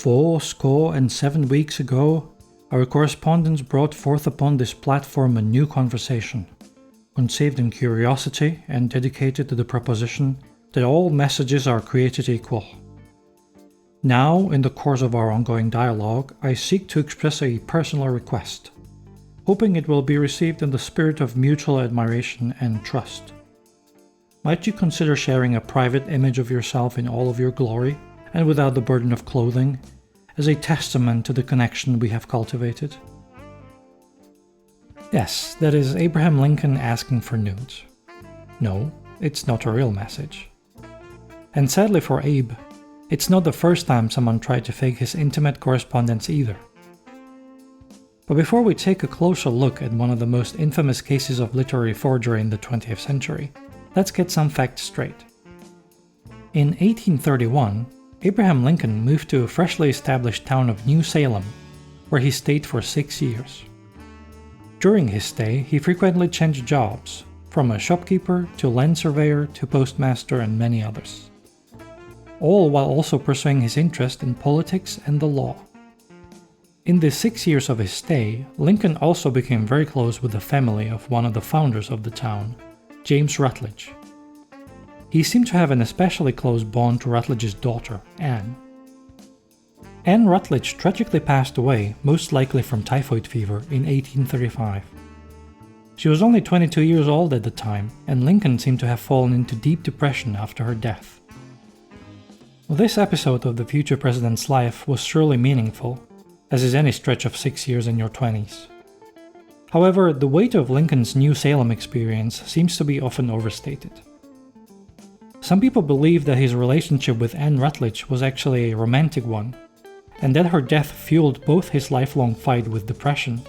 407 weeks ago, our correspondents brought forth upon this platform a new conversation, conceived in curiosity and dedicated to the proposition that all messages are created equal. Now, in the course of our ongoing dialogue, I seek to express a personal request, hoping it will be received in the spirit of mutual admiration and trust. Might you consider sharing a private image of yourself in all of your glory, and without the burden of clothing, as a testament to the connection we have cultivated? Yes, that is Abraham Lincoln asking for nudes. No, it's not a real message. And sadly for Abe, it's not the first time someone tried to fake his intimate correspondence either. But before we take a closer look at one of the most infamous cases of literary forgery in the 20th century, let's get some facts straight. In 1831, Abraham Lincoln moved to a freshly established town of New Salem, where he stayed for 6 years. During his stay, he frequently changed jobs, from a shopkeeper to land surveyor to postmaster and many others, all while also pursuing his interest in politics and the law. In the 6 years of his stay, Lincoln also became very close with the family of one of the founders of the town, James Rutledge. He seemed to have an especially close bond to Rutledge's daughter, Anne. Anne Rutledge tragically passed away, most likely from typhoid fever, in 1835. She was only 22 years old at the time, and Lincoln seemed to have fallen into deep depression after her death. This episode of the future president's life was surely meaningful, as is any stretch of 6 years in your 20s. However, the weight of Lincoln's New Salem experience seems to be often overstated. Some people believe that his relationship with Anne Rutledge was actually a romantic one, and that her death fueled both his lifelong fight with depression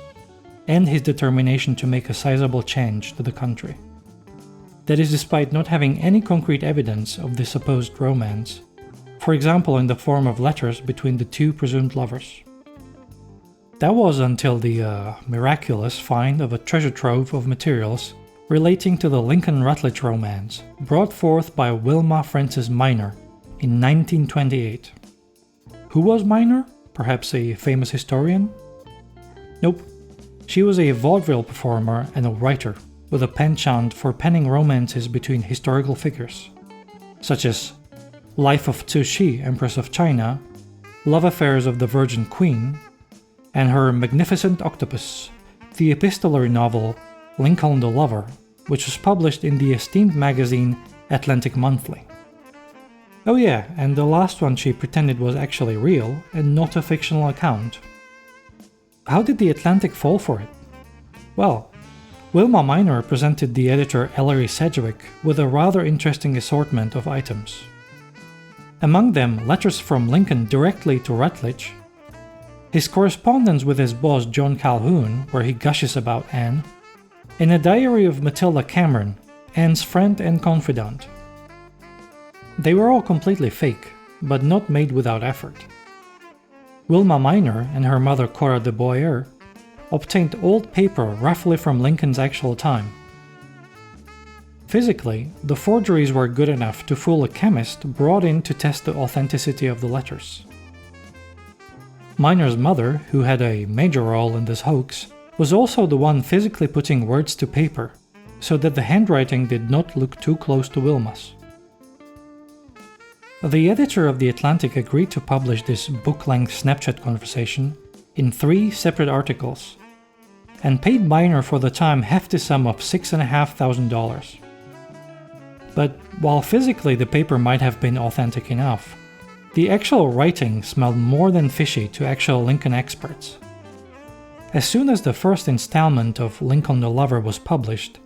and his determination to make a sizable change to the country. That is despite not having any concrete evidence of this supposed romance, for example in the form of letters between the two presumed lovers. That was until the miraculous find of a treasure trove of materials relating to the Lincoln-Rutledge romance, brought forth by Wilma Frances Minor in 1928. Who was Minor? Perhaps a famous historian? Nope. She was a vaudeville performer and a writer, with a penchant for penning romances between historical figures, such as Life of Cixi, Empress of China, Love Affairs of the Virgin Queen, and her magnificent octopus, the epistolary novel Lincoln the Lover, which was published in the esteemed magazine Atlantic Monthly. Oh yeah, and the last one she pretended was actually real and not a fictional account. How did the Atlantic fall for it? Well, Wilma Minor presented the editor Ellery Sedgwick with a rather interesting assortment of items. Among them, letters from Lincoln directly to Rutledge, his correspondence with his boss John Calhoun, where he gushes about Anne, and a diary of Matilda Cameron, Anne's friend and confidant. They were all completely fake, but not made without effort. Wilma Minor and her mother Cora de Boyer obtained old paper roughly from Lincoln's actual time. Physically, the forgeries were good enough to fool a chemist brought in to test the authenticity of the letters. Minor's mother, who had a major role in this hoax, was also the one physically putting words to paper, so that the handwriting did not look too close to Wilma's. The editor of The Atlantic agreed to publish this book-length Snapchat conversation in 3 separate articles, and paid Minor for the time hefty sum of $6,500. But while physically the paper might have been authentic enough, the actual writing smelled more than fishy to actual Lincoln experts. As soon as the first installment of Lincoln the Lover was published,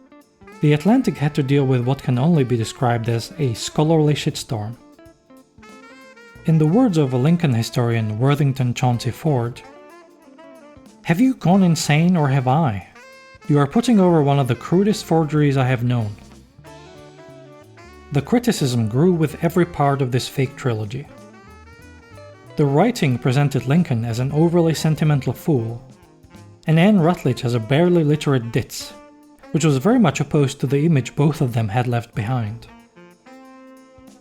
The Atlantic had to deal with what can only be described as a scholarly shitstorm. In the words of a Lincoln historian, Worthington Chauncey Ford, "Have you gone insane or have I? You are putting over one of the crudest forgeries I have known." The criticism grew with every part of this fake trilogy. The writing presented Lincoln as an overly sentimental fool, and Anne Rutledge as a barely literate ditz, which was very much opposed to the image both of them had left behind.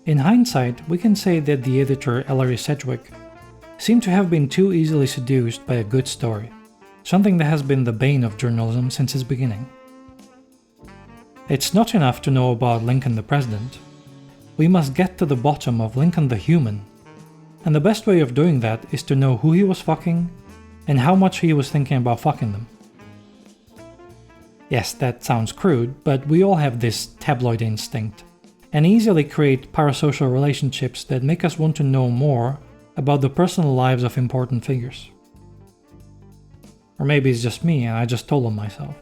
In hindsight, we can say that the editor Ellery Sedgwick seem to have been too easily seduced by a good story, something that has been the bane of journalism since its beginning. It's not enough to know about Lincoln the president. We must get to the bottom of Lincoln the human, and the best way of doing that is to know who he was fucking and how much he was thinking about fucking them. Yes, that sounds crude, but we all have this tabloid instinct, and easily create parasocial relationships that make us want to know more about the personal lives of important figures. Or maybe it's just me and I just told on myself.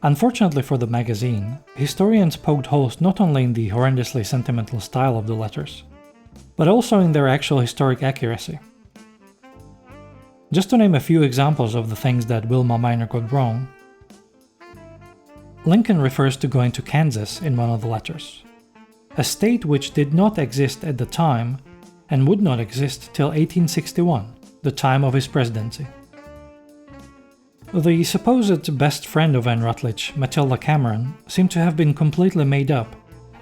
Unfortunately for the magazine, historians poked holes not only in the horrendously sentimental style of the letters, but also in their actual historic accuracy. Just to name a few examples of the things that Wilma Minor got wrong, Lincoln refers to going to Kansas in one of the letters, a state which did not exist at the time and would not exist till 1861, the time of his presidency. The supposed best friend of Ann Rutledge, Matilda Cameron, seemed to have been completely made up,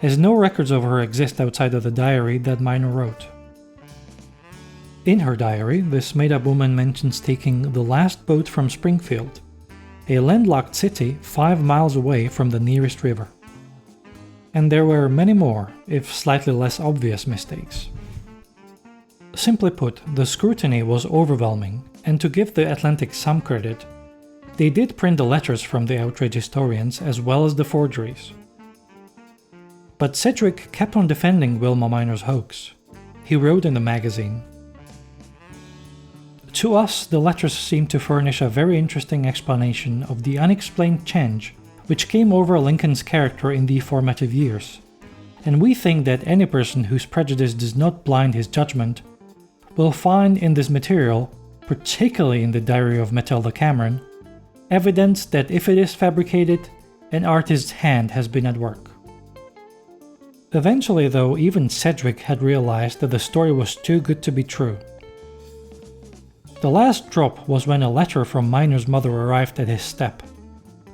as no records of her exist outside of the diary that Minor wrote. In her diary, this made-up woman mentions taking the last boat from Springfield, a landlocked city 5 miles away from the nearest river. And there were many more, if slightly less obvious mistakes. Simply put, the scrutiny was overwhelming, and to give the Atlantic some credit, they did print the letters from the outraged historians as well as the forgeries. But Sedgwick kept on defending Wilma Minor's hoax. He wrote in the magazine, "To us, the letters seem to furnish a very interesting explanation of the unexplained change which came over Lincoln's character in the formative years, and we think that any person whose prejudice does not blind his judgment will find in this material, particularly in the diary of Matilda Cameron, evidence that if it is fabricated, an artist's hand has been at work." Eventually, though, even Sedgwick had realized that the story was too good to be true. The last drop was when a letter from Minor's mother arrived at his step,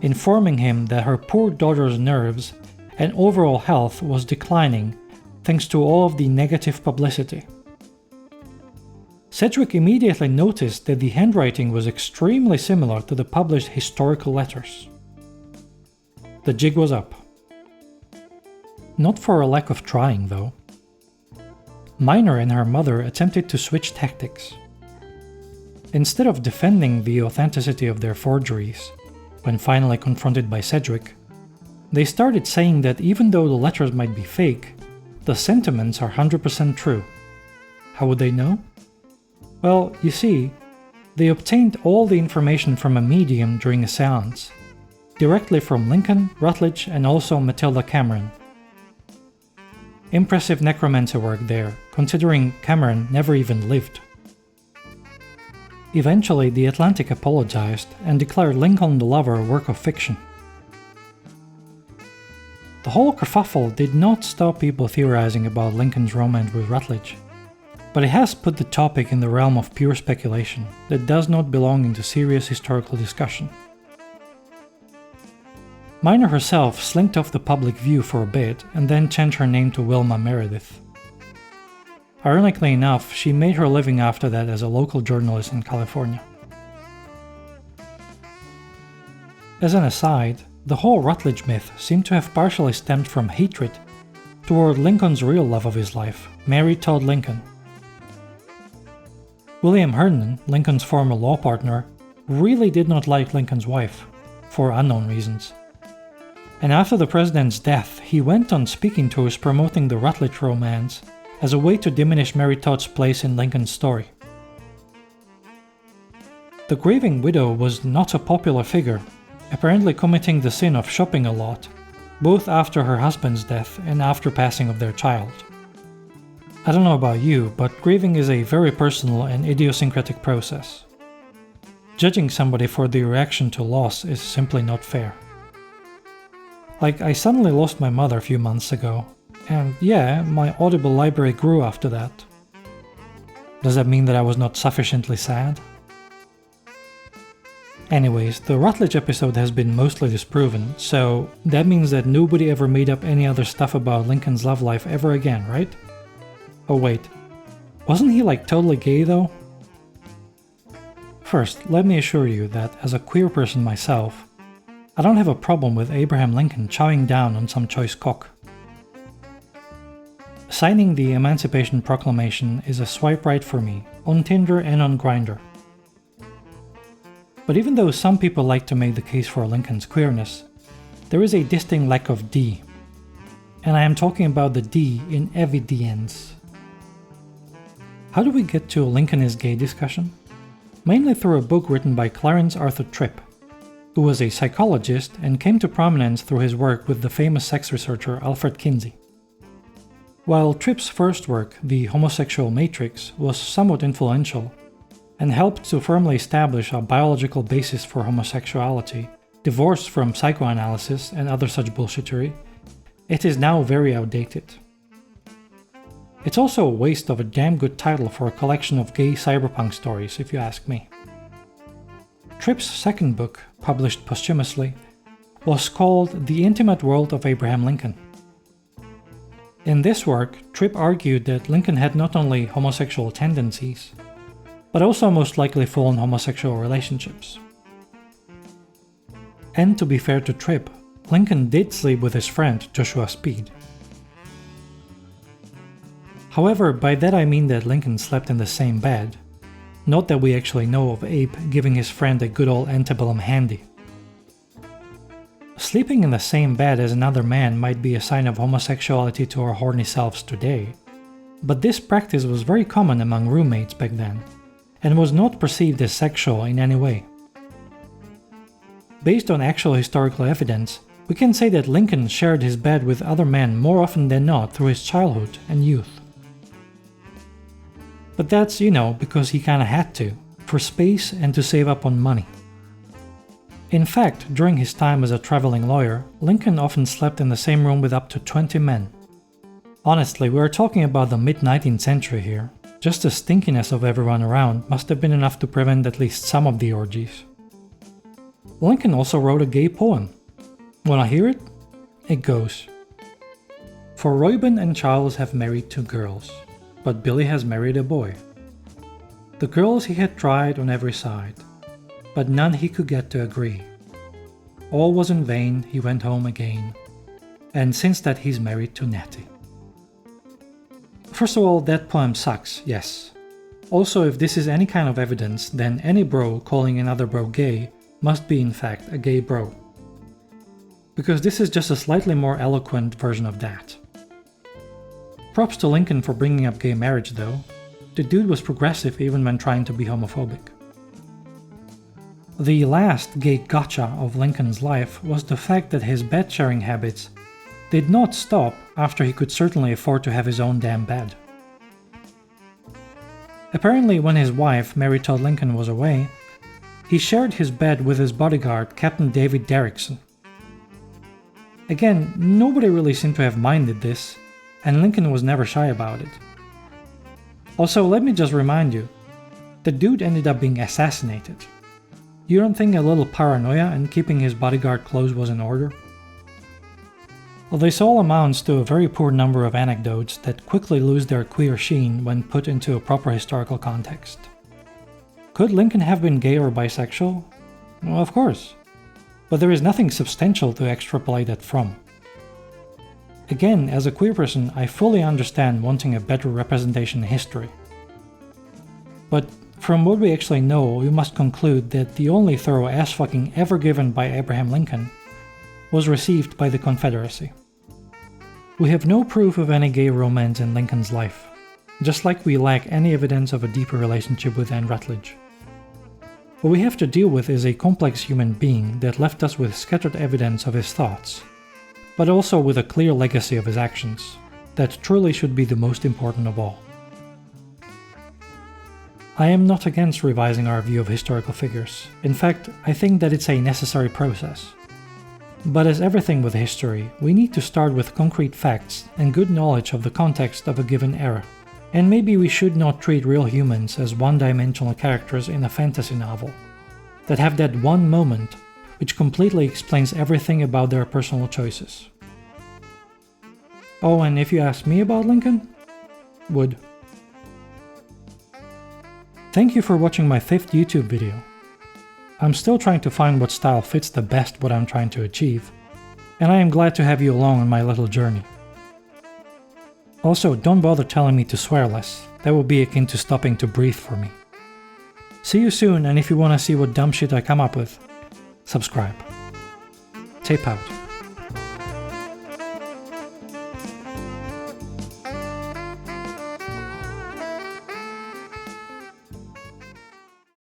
informing him that her poor daughter's nerves and overall health was declining thanks to all of the negative publicity. Sedgwick immediately noticed that the handwriting was extremely similar to the published historical letters. The jig was up. Not for a lack of trying, though. Minor and her mother attempted to switch tactics. Instead of defending the authenticity of their forgeries, when finally confronted by Sedgwick, they started saying that even though the letters might be fake, the sentiments are 100% true. How would they know? Well, you see, they obtained all the information from a medium during a seance, directly from Lincoln, Rutledge, and also Matilda Cameron. Impressive necromancy work there, considering Cameron never even lived. Eventually, the Atlantic apologized and declared Lincoln the Lover a work of fiction. The whole kerfuffle did not stop people theorizing about Lincoln's romance with Rutledge, but it has put the topic in the realm of pure speculation that does not belong into serious historical discussion. Minor herself slinked off the public view for a bit and then changed her name to Wilma Meredith. Ironically enough, she made her living after that as a local journalist in California. As an aside, the whole Rutledge myth seemed to have partially stemmed from hatred toward Lincoln's real love of his life, Mary Todd Lincoln. William Herndon, Lincoln's former law partner, really did not like Lincoln's wife, for unknown reasons. And after the president's death, he went on speaking tours promoting the Rutledge romance as a way to diminish Mary Todd's place in Lincoln's story. The grieving widow was not a popular figure, apparently committing the sin of shopping a lot, both after her husband's death and after passing of their child. I don't know about you, but grieving is a very personal and idiosyncratic process. Judging somebody for their reaction to loss is simply not fair. Like, I suddenly lost my mother a few months ago, and yeah, my Audible library grew after that. Does that mean that I was not sufficiently sad? Anyways, the Rutledge episode has been mostly disproven, so that means that nobody ever made up any other stuff about Lincoln's love life ever again, right? Oh wait, Wasn't he like totally gay though? First, let me assure you that as a queer person myself, I don't have a problem with Abraham Lincoln chowing down on some choice cock. Signing the Emancipation Proclamation is a swipe right for me, on Tinder and on Grindr. But even though some people like to make the case for Lincoln's queerness, there is a distinct lack of D. And I am talking about the D in evidence. How do we get to Lincoln is gay discussion? Mainly through a book written by Clarence Arthur Tripp, who was a psychologist and came to prominence through his work with the famous sex researcher Alfred Kinsey. While Tripp's first work, The Homosexual Matrix, was somewhat influential and helped to firmly establish a biological basis for homosexuality, divorced from psychoanalysis and other such bullshittery, it is now very outdated. It's also a waste of a damn good title for a collection of gay cyberpunk stories, if you ask me. Tripp's second book, published posthumously, was called The Intimate World of Abraham Lincoln. In this work, Tripp argued that Lincoln had not only homosexual tendencies, but also most likely full-on homosexual relationships. And to be fair to Tripp, Lincoln did sleep with his friend Joshua Speed. However, by that I mean that Lincoln slept in the same bed, not that we actually know of Abe giving his friend a good old antebellum handy. Sleeping in the same bed as another man might be a sign of homosexuality to our horny selves today, but this practice was very common among roommates back then, and was not perceived as sexual in any way. Based on actual historical evidence, we can say that Lincoln shared his bed with other men more often than not through his childhood and youth. But that's, because he kinda had to, for space and to save up on money. In fact, during his time as a traveling lawyer, Lincoln often slept in the same room with up to 20 men. Honestly, we are talking about the mid-19th century here. Just the stinkiness of everyone around must have been enough to prevent at least some of the orgies. Lincoln also wrote a gay poem. Wanna hear it? It goes: For Reuben and Charles have married 2 girls, but Billy has married a boy. The girls he had tried on every side, but none he could get to agree. All was in vain, he went home again, and since that he's married to Nettie. First of all, that poem sucks, yes. Also, if this is any kind of evidence, then any bro calling another bro gay must be in fact a gay bro. Because this is just a slightly more eloquent version of that. Props to Lincoln for bringing up gay marriage though. The dude was progressive even when trying to be homophobic. The last gay gotcha of Lincoln's life was the fact that his bed-sharing habits did not stop after he could certainly afford to have his own damn bed. Apparently, when his wife, Mary Todd Lincoln, was away, he shared his bed with his bodyguard, Captain David Derrickson. Again, nobody really seemed to have minded this, and Lincoln was never shy about it. Also, let me just remind you, the dude ended up being assassinated. You don't think a little paranoia and keeping his bodyguard close was in order? Well, this all amounts to a very poor number of anecdotes that quickly lose their queer sheen when put into a proper historical context. Could Lincoln have been gay or bisexual? Well, of course. But there is nothing substantial to extrapolate that from. Again, as a queer person, I fully understand wanting a better representation in history. But from what we actually know, we must conclude that the only thorough ass-fucking ever given by Abraham Lincoln was received by the Confederacy. We have no proof of any gay romance in Lincoln's life, just like we lack any evidence of a deeper relationship with Ann Rutledge. What we have to deal with is a complex human being that left us with scattered evidence of his thoughts, but also with a clear legacy of his actions, that truly should be the most important of all. I am not against revising our view of historical figures. In fact, I think that it's a necessary process. But as everything with history, we need to start with concrete facts and good knowledge of the context of a given era. And maybe we should not treat real humans as one-dimensional characters in a fantasy novel, that have that one moment which completely explains everything about their personal choices. Oh, and if you ask me about Lincoln? Would. Thank you for watching my 5th YouTube video. I'm still trying to find what style fits the best what I'm trying to achieve, and I am glad to have you along on my little journey. Also, don't bother telling me to swear less, that would be akin to stopping to breathe for me. See you soon, and if you wanna see what dumb shit I come up with, subscribe. Tape out.